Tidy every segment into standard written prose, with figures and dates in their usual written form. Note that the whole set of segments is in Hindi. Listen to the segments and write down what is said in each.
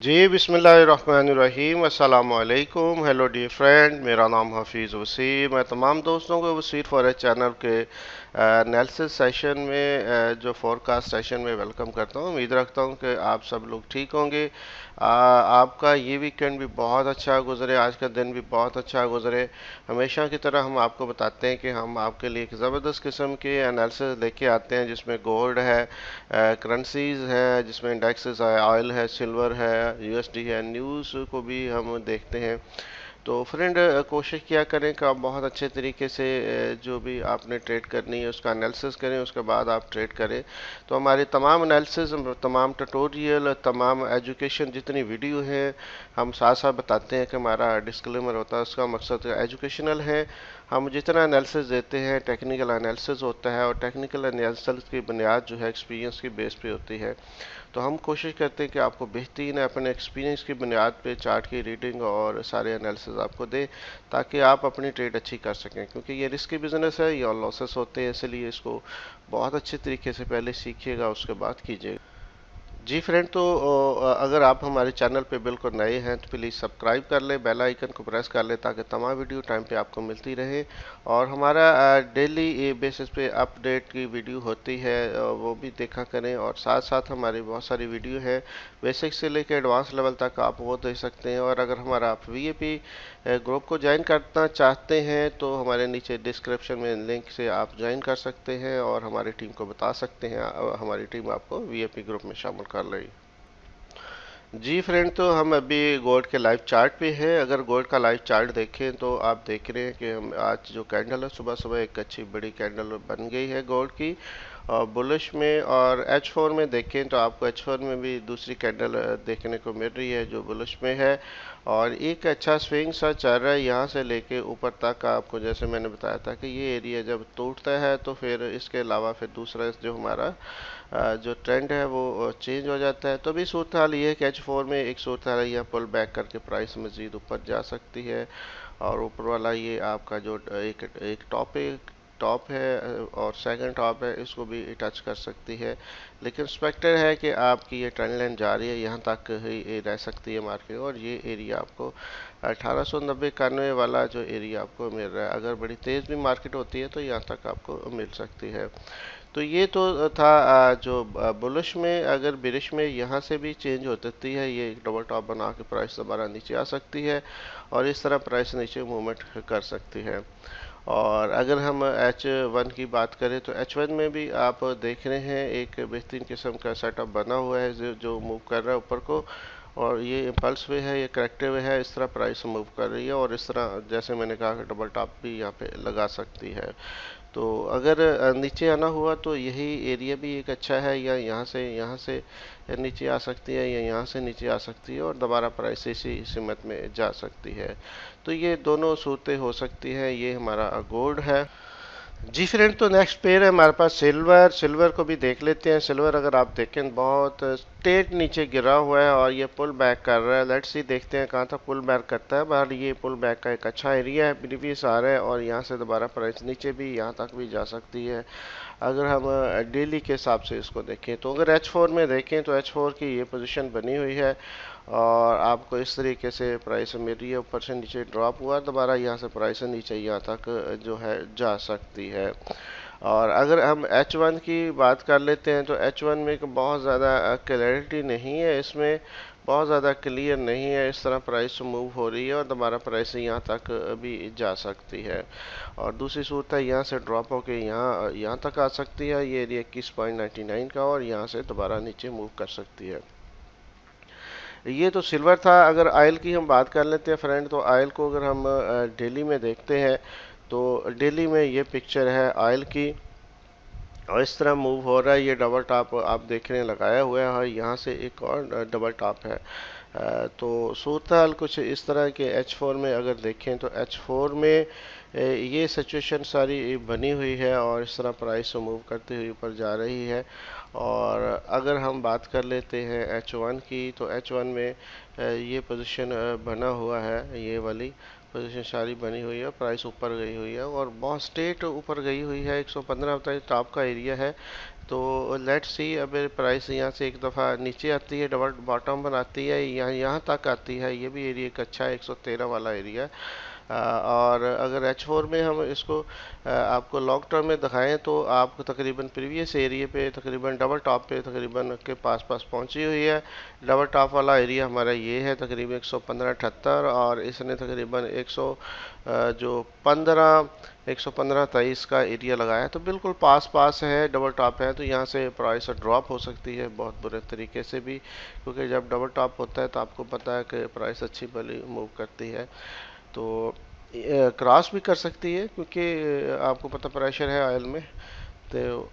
जी बिस्मिल्लाहिर्रहमानिर्रहीम अस्सलाम वालेकुम। हेलो डियर फ्रेंड, मेरा नाम हफीज़ वसीम। मैं तमाम दोस्तों को वसीर फॉरेस्ट चैनल के एनालिसिस सेशन में जो फोरकास्ट सेशन में वेलकम करता हूँ। उम्मीद रखता हूँ कि आप सब लोग ठीक होंगे। आपका ये वीकेंड भी बहुत अच्छा गुजरे, आज का दिन भी बहुत अच्छा गुजरे। हमेशा की तरह हम आपको बताते हैं कि हम आपके लिए एक ज़बरदस्त किस्म के एनालिसिस लेके आते हैं, जिसमें गोल्ड है, करेंसीज हैं, जिसमें इंडेक्सेस है, ऑयल है, सिल्वर है, यूएसडी है, न्यूज़ को भी हम देखते हैं। तो फ्रेंड, कोशिश किया करें कि आप बहुत अच्छे तरीके से जो भी आपने ट्रेड करनी है उसका एनालिसिस करें, उसके बाद आप ट्रेड करें। तो हमारे तमाम एनालिसिस, तमाम ट्यूटोरियल, तमाम एजुकेशन जितनी वीडियो हैं, हम साथ साथ बताते हैं कि हमारा डिस्क्लेमर होता है, उसका मकसद एजुकेशनल है। हम जितना एनालिसिस देते हैं टेक्निकल एनालिसिस होता है, और टेक्निकल एनालिसिस की बुनियाद जो है एक्सपीरियंस की बेस पे होती है। तो हम कोशिश करते हैं कि आपको बेहतरीन अपने एक्सपीरियंस की बुनियाद पे चार्ट की रीडिंग और सारे एनालिसिस आपको दें, ताकि आप अपनी ट्रेड अच्छी कर सकें। क्योंकि ये रिस्की बिजनेस है, ये लॉसेस होते हैं, इसलिए इसको बहुत अच्छे तरीके से पहले सीखिएगा, उसके बाद कीजिएगा। जी फ्रेंड, तो अगर आप हमारे चैनल पे बिल्कुल नए हैं तो प्लीज़ सब्सक्राइब कर लें, बेल आइकन को प्रेस कर लें, ताकि तमाम वीडियो टाइम पे आपको मिलती रहे। और हमारा डेली बेसिस पे अपडेट की वीडियो होती है, वो भी देखा करें। और साथ साथ हमारी बहुत सारी वीडियो है, बेसिक से लेकर एडवांस लेवल तक आप वो देख सकते हैं। और अगर हमारा आप वीआईपी ग्रुप को ज्वाइन करना चाहते हैं तो हमारे नीचे डिस्क्रिप्शन में लिंक से आप ज्वाइन कर सकते हैं और हमारी टीम को बता सकते हैं, हमारी टीम आपको वीआईपी ग्रुप में शामिल कर लेगी। जी फ्रेंड, तो हम अभी गोल्ड के लाइव चार्ट पे हैं। अगर गोल्ड का लाइव चार्ट देखें तो आप देख रहे हैं कि हम आज जो कैंडल है, सुबह सुबह एक अच्छी बड़ी कैंडल बन गई है गोल्ड की, और बुलिश में। और H4 में देखें तो आपको H4 में भी दूसरी कैंडल देखने को मिल रही है जो बुलिश में है। और एक अच्छा स्विंग सा चल रहा है यहाँ से लेके ऊपर तक। आपको जैसे मैंने बताया था कि ये एरिया जब टूटता है तो फिर इसके अलावा फिर दूसरा जो हमारा जो ट्रेंड है वो चेंज हो जाता है। तो भी सूरत हाल ये है कि H4 में एक सूरत हाल है, यह पुल बैक करके प्राइस मज़ीद ऊपर जा सकती है। और ऊपर वाला ये आपका जो एक टॉप है और सेकंड टॉप है, इसको भी टच कर सकती है। लेकिन एक्सपेक्टेड है कि आपकी ये ट्रेंड लाइन जा रही है, यहाँ तक ही रह सकती है मार्केट। और ये एरिया आपको 1890-91 वाला जो एरिया आपको मिल रहा है, अगर बड़ी तेज़ भी मार्केट होती है तो यहाँ तक आपको मिल सकती है। तो ये तो था जो बुलिश में। अगर बिरिश में यहाँ से भी चेंज हो सकती है, ये एक डबल टॉप बना के प्राइस दोबारा नीचे आ सकती है, और इस तरह प्राइस नीचे मूवमेंट कर सकती है। और अगर हम H1 की बात करें तो H1 में भी आप देख रहे हैं एक बेहतरीन किस्म का सेटअप बना हुआ है, जो मूव कर रहा है ऊपर को। और ये इम्पल्स वे है, ये करेक्टिव वे है, इस तरह प्राइस मूव कर रही है। और इस तरह जैसे मैंने कहा कि डबल टॉप भी यहाँ पे लगा सकती है। तो अगर नीचे आना हुआ तो यही एरिया भी एक अच्छा है, या यहाँ से नीचे आ सकती है, या यहाँ से नीचे आ सकती है और दोबारा प्राइस इसी सीमत में जा सकती है। तो ये दोनों सूरतें हो सकती हैं। ये हमारा गोल्ड है। जी फ्रेंड, तो नेक्स्ट पेयर है हमारे पास सिल्वर। सिल्वर को भी देख लेते हैं। सिल्वर अगर आप देखें बहुत स्टेट नीचे गिरा हुआ है और ये पुल बैक कर रहा है। लेट्स सी, देखते हैं कहाँ तक पुल बैक करता है। बाहर ये पुल बैक का एक अच्छा एरिया है, प्रीवियस आ रहा है, और यहाँ से दोबारा प्राइस नीचे भी यहाँ तक भी जा सकती है। अगर हम डेली के हिसाब से इसको देखें तो अगर H4 में देखें तो H4 की ये पोजीशन बनी हुई है, और आपको इस तरीके से प्राइस मिल रही है। ऊपर से नीचे ड्रॉप हुआ, दोबारा यहाँ से प्राइस नीचे यहाँ तक जो है जा सकती है। और अगर हम H1 की बात कर लेते हैं तो H1 में बहुत ज़्यादा क्लैरिटी नहीं है, इसमें बहुत ज़्यादा क्लियर नहीं है। इस तरह प्राइस मूव हो रही है और दोबारा प्राइस यहाँ तक भी जा सकती है। और दूसरी सूरत है, यहाँ से ड्रॉप होके यहाँ यहाँ तक आ सकती है, ये एरिया 21.99 का, और यहाँ से दोबारा नीचे मूव कर सकती है। ये तो सिल्वर था। अगर ऑयल की हम बात कर लेते हैं फ्रेंड, तो ऑयल को अगर हम डेली में देखते हैं तो डेली में ये पिक्चर है ऑयल की, और इस तरह मूव हो रहा है। ये डबल टॉप आप देख रहे हैं लगाया हुआ है, और यहाँ से एक और डबल टॉप है। तो सूरत हाल कुछ इस तरह के H4 में अगर देखें तो H4 में ये सिचुएशन सारी बनी हुई है, और इस तरह प्राइस मूव करते हुए ऊपर जा रही है। और अगर हम बात कर लेते हैं H1 की, तो H1 में ये पोजीशन बना हुआ है, ये वाली पोजीशन सारी बनी हुई है, प्राइस ऊपर गई हुई है और बहुत स्टेट ऊपर गई हुई है। 115 बताइए टॉप का एरिया है। तो लेट्स सी, अब प्राइस यहाँ से एक दफ़ा नीचे आती है, डबल बॉटम बनाती है, यहाँ यहाँ तक आती है, ये भी एरिया एक अच्छा है, 113 वाला एरिया है। और अगर H4 में हम इसको आपको लॉन्ग टर्म में दिखाएं तो आपको तकरीबन प्रीवियस एरिया पे तकरीबन डबल टॉप पे तकरीबन के पास पास पहुंची हुई है। डबल टॉप वाला एरिया हमारा ये है तकरीबन 115.78 और इसने तकरीबन 100 जो 115 23 का एरिया लगाया, तो बिल्कुल पास पास है, डबल टॉप है। तो यहाँ से प्राइस ड्रॉप हो सकती है बहुत बुरे तरीके से भी, क्योंकि जब डबल टॉप होता है तो आपको पता है कि प्राइस अच्छी भली मूव करती है। तो क्रॉस भी कर सकती है, क्योंकि आपको पता प्रेशर है ऑयल में। तो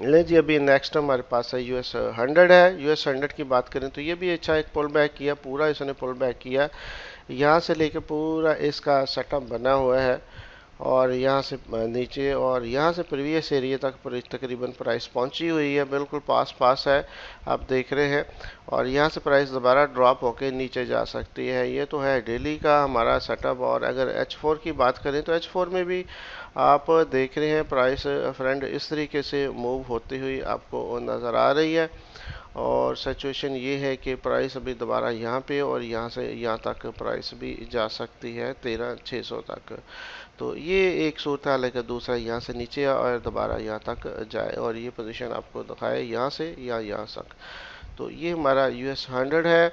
ले जी, अभी नेक्स्ट हमारे पास है US 100 है। US 100 की बात करें तो ये भी अच्छा एक पुल बैक किया, पूरा इसने पुल बैक किया, यहाँ से लेके पूरा इसका सेटअप बना हुआ है और यहाँ से नीचे और यहाँ से प्रीवियस एरिया तक तकरीबन प्राइस पहुंची हुई है, बिल्कुल पास पास है, आप देख रहे हैं। और यहाँ से प्राइस दोबारा ड्रॉप होके नीचे जा सकती है। ये तो है डेली का हमारा सेटअप। और अगर H4 की बात करें तो H4 में भी आप देख रहे हैं प्राइस फ्रेंड इस तरीके से मूव होती हुई आपको नज़र आ रही है। और सिचुएशन ये है कि प्राइस अभी दोबारा यहाँ पे और यहाँ से यहाँ तक प्राइस भी जा सकती है 13,600 तक। तो ये एक सूरत हाल है कि दूसरा यहाँ से नीचे और दोबारा यहाँ तक जाए और ये पोजीशन आपको दिखाए यहाँ से या यहाँ तक। तो ये हमारा US 100 है।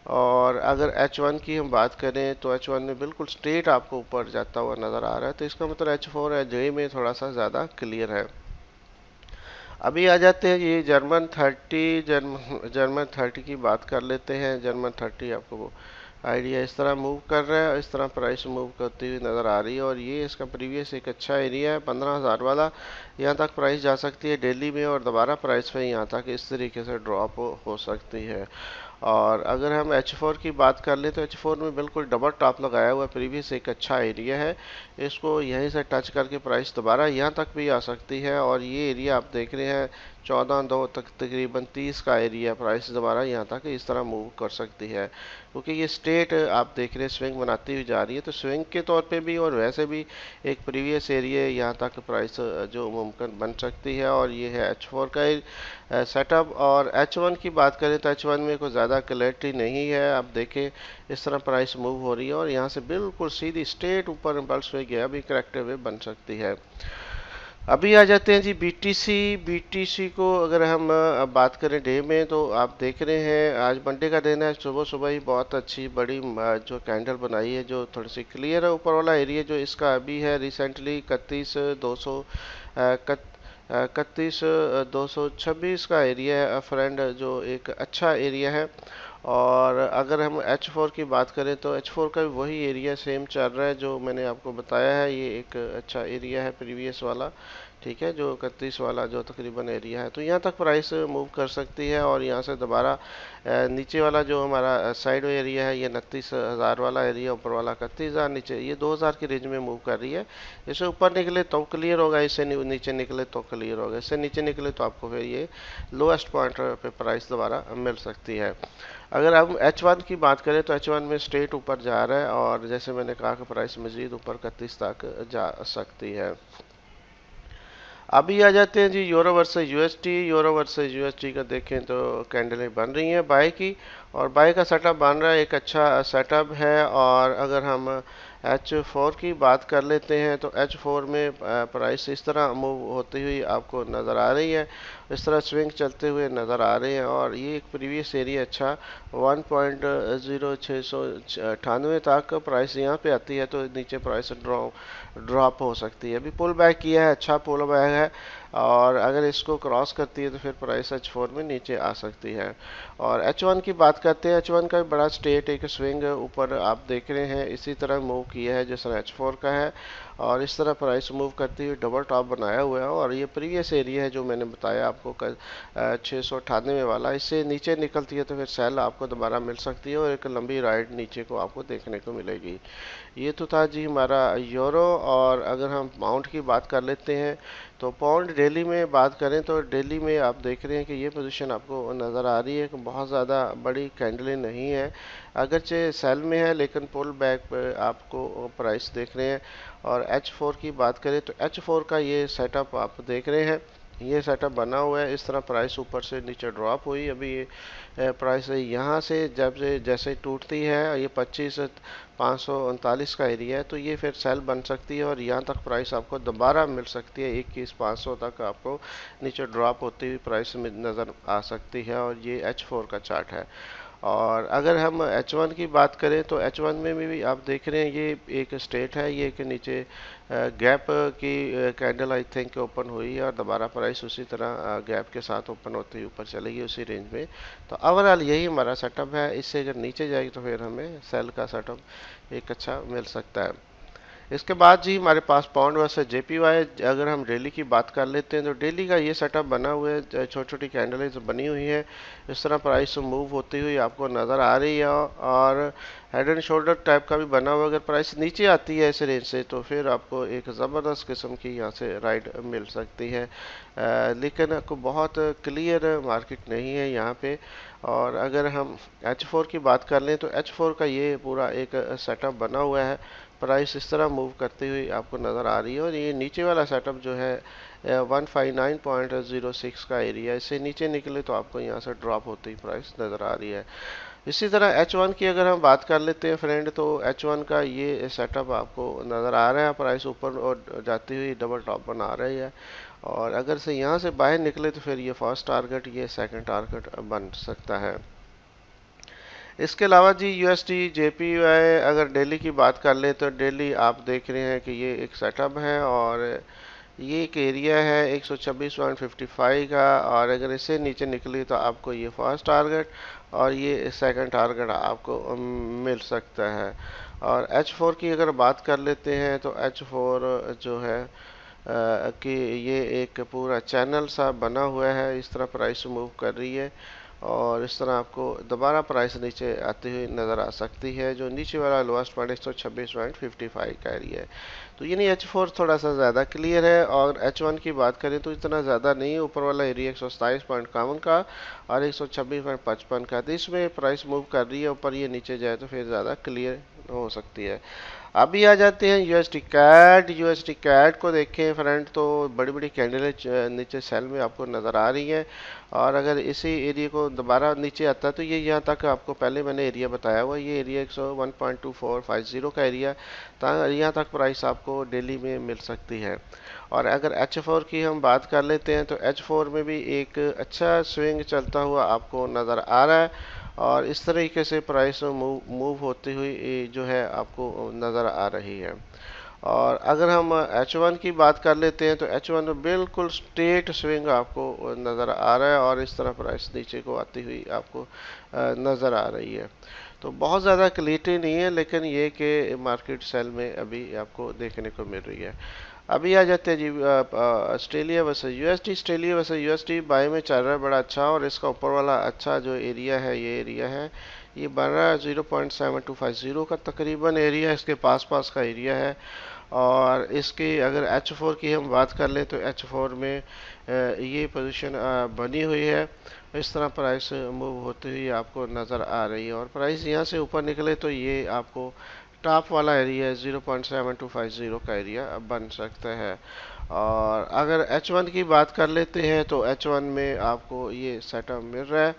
और अगर H1 की हम बात करें तो H1 में बिल्कुल स्ट्रेट आपको ऊपर जाता हुआ नज़र आ रहा है, तो इसका मतलब H4 है J में थोड़ा सा ज़्यादा क्लियर है। अभी आ जाते हैं ये जर्मन 30 की बात कर लेते हैं। जर्मन 30 आपको आइडिया इस तरह मूव कर रहा है और इस तरह प्राइस मूव करती हुई नज़र आ रही है। और ये इसका प्रीवियस एक अच्छा एरिया है 15,000 वाला, यहाँ तक प्राइस जा सकती है डेली में और दोबारा प्राइस पे यहाँ तक इस तरीके से ड्रॉप हो सकती है। और अगर हम H4 की बात कर लें तो H4 में बिल्कुल डबल टॉप लगाया हुआ प्रीवियस एक अच्छा एरिया है, इसको यहीं से टच करके प्राइस दोबारा यहाँ तक भी आ सकती है। और ये एरिया आप देख रहे हैं 14,2 तक तकरीबन 30 का एरिया, प्राइस दोबारा यहाँ तक इस तरह मूव कर सकती है, क्योंकि ये स्टेट आप देख रहे हैं स्विंग बनाती हुई जा रही है। तो स्विंग के तौर पे भी और वैसे भी एक प्रीवियस एरिया यहाँ तक प्राइस जो मुमकिन बन सकती है। और ये है H4 का सेटअप। और H1 की बात करें तो H1 में कोई ज़्यादा क्लैरिटी नहीं है, आप देखें इस तरह प्राइस मूव हो रही है और यहाँ से बिल्कुल सीधी स्ट्रेट ऊपर इम्पल्स वे गया भी करेक्टिव वे बन सकती है। अभी आ जाते हैं जी BTC को अगर हम बात करें डे में तो आप देख रहे हैं आज मंडे का दिन है, सुबह सुबह ही बहुत अच्छी बड़ी जो कैंडल बनाई है जो थोड़ी सी क्लियर है। ऊपर वाला एरिया जो इसका अभी है रिसेंटली 31,226 का एरिया है फ्रेंड, जो एक अच्छा एरिया है। और अगर हम H4 की बात करें तो H4 का भी वही एरिया सेम चल रहा है जो मैंने आपको बताया है, ये एक अच्छा एरिया है प्रीवियस वाला, ठीक है, जो 31 वाला जो तकरीबन एरिया है। तो यहाँ तक प्राइस मूव कर सकती है और यहाँ से दोबारा नीचे वाला जो हमारा साइड एरिया है ये 29,000 वाला एरिया, ऊपर वाला 31,000, नीचे ये 2,000 की रेंज में मूव कर रही है। इससे ऊपर निकले तो क्लियर होगा, इससे नीचे निकले तो क्लियर होगा, इससे नीचे निकले तो आपको फिर ये लोएस्ट पॉइंट पे प्राइस दोबारा मिल सकती है। अगर हम H1 की बात करें तो H1 में स्ट्रेट ऊपर जा रहा है और जैसे मैंने कहा कि प्राइस मजीद ऊपर 31 तक जा सकती है। अभी आ जाते हैं जी यूरो वर्सेस यूएसटी का देखें तो कैंडलें बन रही हैं बाय की, और बाय का सेटअप बन रहा है, एक अच्छा सेटअप है। और अगर हम H4 की बात कर लेते हैं तो H4 में प्राइस इस तरह मूव होती हुई आपको नज़र आ रही है, इस तरह स्विंग चलते हुए नज़र आ रहे हैं। और ये एक प्रीवियस एरिया अच्छा 1.0698 तक प्राइस यहाँ पे आती है, तो नीचे प्राइस ड्रॉप हो सकती है। अभी पुल बैक किया है, अच्छा पुल बैक है, और अगर इसको क्रॉस करती है तो फिर प्राइस H4 में नीचे आ सकती है। और H1 की बात करते हैं, H1 का भी बड़ा स्टेट एक स्विंग ऊपर आप देख रहे हैं इसी तरह मूव किया है जिस तरह H4 का है, और इस तरह प्राइस मूव करती हुई डबल टॉप बनाया हुआ है। और ये प्रीवियस एरिया है जो मैंने बताया आपको 698 वाला, इससे नीचे निकलती है तो फिर सेल आपको दोबारा मिल सकती है और एक लंबी राइड नीचे को आपको देखने को मिलेगी। ये तो था जी हमारा यूरो। और अगर हम पाउंड की बात कर लेते हैं तो पाउंड डेली में बात करें तो डेली में आप देख रहे हैं कि ये पोजीशन आपको नज़र आ रही है कि बहुत ज़्यादा बड़ी कैंडलें नहीं है, अगरचे सेल में है लेकिन पुल बैक पे आपको प्राइस देख रहे हैं। और H4 की बात करें तो H4 का ये सेटअप आप देख रहे हैं, ये सेटअप बना हुआ है। इस तरह प्राइस ऊपर से नीचे ड्रॉप हुई, अभी ये प्राइस यहाँ से जब से जैसे टूटती है, ये 25,539 का एरिया है, तो ये फिर सेल बन सकती है और यहाँ तक प्राइस आपको दोबारा मिल सकती है। 21,500 तक आपको नीचे ड्रॉप होती हुई प्राइस में नज़र आ सकती है, और ये H4 का चार्ट है। और अगर हम H1 की बात करें तो H1 में भी आप देख रहे हैं ये एक स्टेट है, ये के नीचे गैप की कैंडल आई थिंक ओपन हुई है और दोबारा प्राइस उसी तरह गैप के साथ ओपन होती हुई ऊपर चलेगी उसी रेंज में। तो ओवरऑल यही हमारा सेटअप है, इससे अगर नीचे जाएगी तो फिर हमें सेल का सेटअप एक अच्छा मिल सकता है। इसके बाद जी हमारे पास पाउंड वर्सेस JPY, अगर हम डेली की बात कर लेते हैं तो डेली का ये सेटअप बना हुआ है, छोटी छोटी कैंडलें जो बनी हुई है, इस तरह प्राइस मूव होती हुई आपको नज़र आ रही है। और हेड एंड शोल्डर टाइप का भी बना हुआ है, अगर प्राइस नीचे आती है इस रेंज से तो फिर आपको एक ज़बरदस्त किस्म की यहाँ से राइड मिल सकती है, लेकिन आपको बहुत क्लियर मार्केट नहीं है यहाँ पे। और अगर हम H4 की बात कर लें तो H4 का ये पूरा एक सेटअप बना हुआ है, प्राइस इस तरह मूव करती हुई आपको नज़र आ रही है। और ये नीचे वाला सेटअप जो है 159.06 का एरिया, इससे नीचे निकले तो आपको यहाँ से ड्रॉप होती हुई प्राइस नज़र आ रही है। इसी तरह H1 की अगर हम बात कर लेते हैं फ्रेंड, तो H1 का ये सेटअप आपको नज़र आ रहा है, प्राइस ऊपर और जाती हुई डबल टॉप बना रही है। और अगर से यहाँ से बाहर निकले तो फिर ये फर्स्ट टारगेट, ये सेकंड टारगेट बन सकता है। इसके अलावा जी USD JPY अगर डेली की बात कर ले तो डेली आप देख रहे हैं कि ये एक सेटअप है और ये एक एरिया है 126.55 का, और अगर इससे नीचे निकली तो आपको ये फर्स्ट टारगेट और ये सेकंड टारगेट आपको मिल सकता है। और H4 की अगर बात कर लेते हैं तो H4 जो है कि ये एक पूरा चैनल सा बना हुआ है, इस तरह प्राइस मूव कर रही है और इस तरह आपको दोबारा प्राइस नीचे आती हुई नज़र आ सकती है। जो नीचे वाला लोएस्ट पॉइंट 126.55 का एरिया है, तो यानी H4 थोड़ा सा ज़्यादा क्लियर है। और H1 की बात करें तो इतना ज़्यादा नहीं है, ऊपर वाला एरिया 127.51 का और 126.55 का, तो इसमें प्राइस मूव कर रही है ऊपर, ये नीचे जाए तो फिर ज़्यादा क्लियर हो सकती है। अभी आ जाते हैं USD कैट। USD कैट को देखें फ्रेंड तो बड़ी बड़ी कैंडल नीचे सेल में आपको नज़र आ रही हैं, और अगर इसी एरिया को दोबारा नीचे आता है तो ये यहाँ तक आपको पहले मैंने एरिया बताया हुआ, ये एरिया 101.2450 का एरिया, यहाँ तक प्राइस आपको डेली में मिल सकती है। और अगर H4 की हम बात कर लेते हैं तो H4 में भी एक अच्छा स्विंग चलता हुआ आपको नज़र आ रहा है, और इस तरीके से प्राइस मूव होती हुई जो है आपको नज़र आ रही है। और अगर हम H1 की बात कर लेते हैं तो H1 में बिल्कुल स्ट्रेट स्विंग आपको नज़र आ रहा है और इस तरह प्राइस नीचे को आती हुई आपको नज़र आ रही है। तो बहुत ज़्यादा क्लियरिटी नहीं है, लेकिन ये कि मार्केट सेल में अभी आपको देखने को मिल रही है। अभी आ जाते हैं जी Australia versus USD। Australia versus USD buy में चल रहा है बड़ा अच्छा, और इसका ऊपर वाला अच्छा जो एरिया है, ये एरिया है, ये बन रहा है 0.7250 का तकरीबन एरिया, इसके पास पास का एरिया है। और इसकी अगर H4 की हम बात कर लें तो H4 में ये पोजीशन बनी हुई है, इस तरह प्राइस मूव होती हुई आपको नज़र आ रही है। और प्राइस यहाँ से ऊपर निकले तो ये आपको टॉप वाला एरिया 0.7250 का एरिया बन सकता है। और अगर H1 की बात कर लेते हैं तो H1 में आपको ये सेटअप मिल रहा है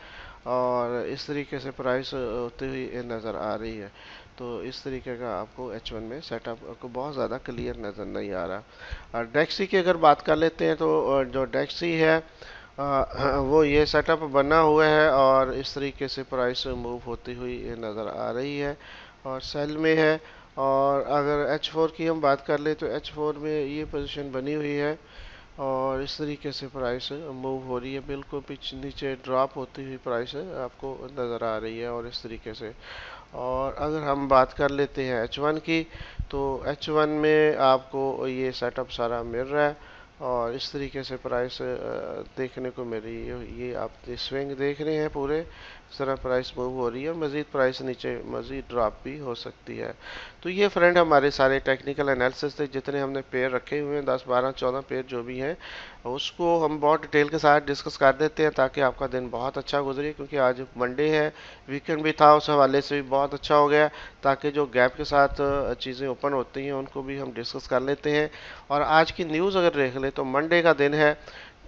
और इस तरीके से प्राइस होती हुई नज़र आ रही है। तो इस तरीके का आपको H1 में सेटअप को बहुत ज़्यादा क्लियर नज़र नहीं आ रहा। और डेक्सी की अगर बात कर लेते हैं तो जो डेक्सी है वो ये सेटअप बना हुआ है और इस तरीके से प्राइस मूव होती हुई नज़र आ रही है और सेल में है। और अगर H4 की हम बात कर ले तो H4 में ये पोजीशन बनी हुई है और इस तरीके से प्राइस मूव हो रही है, बिल्कुल पिच नीचे ड्रॉप होती हुई प्राइस आपको नज़र आ रही है और इस तरीके से। और अगर हम बात कर लेते हैं H1 की, तो H1 में आपको ये सेटअप सारा मिल रहा है और इस तरीके से प्राइस देखने को मिल रही है। ये आप स्विंग देख रहे हैं पूरे इस तरह प्राइस मूव हो रही है, मज़ीद प्राइस नीचे मज़ीद ड्रॉप भी हो सकती है। तो ये फ्रेंड हमारे सारे टेक्निकल एनालिसिस थे, जितने हमने पेयर रखे हुए हैं 10 12 14 पेयर जो भी हैं, उसको हम बहुत डिटेल के साथ डिस्कस कर देते हैं ताकि आपका दिन बहुत अच्छा गुजरे। क्योंकि आज मंडे है, वीकेंड भी था, उस हवाले से भी बहुत अच्छा हो गया, ताकि जो गैप के साथ चीज़ें ओपन होती हैं उनको भी हम डिस्कस कर लेते हैं। और आज की न्यूज़ अगर देख ले तो मंडे का दिन है,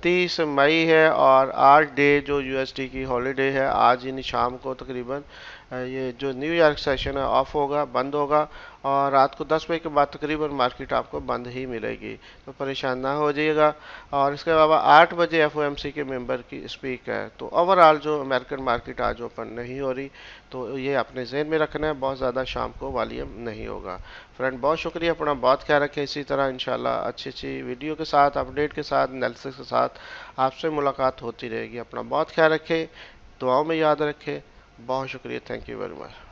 30 मई है, और आज डे जो यूएसडी की हॉलीडे है, आज यानी शाम को तकरीबन ये जो न्यूयॉर्क सेशन है ऑफ होगा, बंद होगा, और रात को 10 बजे के बाद तकरीबन मार्केट आपको बंद ही मिलेगी, तो परेशान ना हो जाइएगा। और इसके अलावा 8 बजे एफओएमसी के मेंबर की स्पीक है। तो ओवरऑल जो अमेरिकन मार्केट आज ओपन नहीं हो रही, तो ये अपने जहन में रखना है, बहुत ज़्यादा शाम को वॉल्यूम नहीं होगा। फ्रेंड बहुत शुक्रिया, अपना बहुत ख्याल रखें। इसी तरह इंशाल्लाह अच्छी अच्छी वीडियो के साथ, अपडेट के साथ, एनालिसिस के साथ आपसे मुलाकात होती रहेगी। अपना बहुत ख्याल रखें, दुआओं में याद रखें। बहुत शुक्रिया, थैंक यू वेरी मच।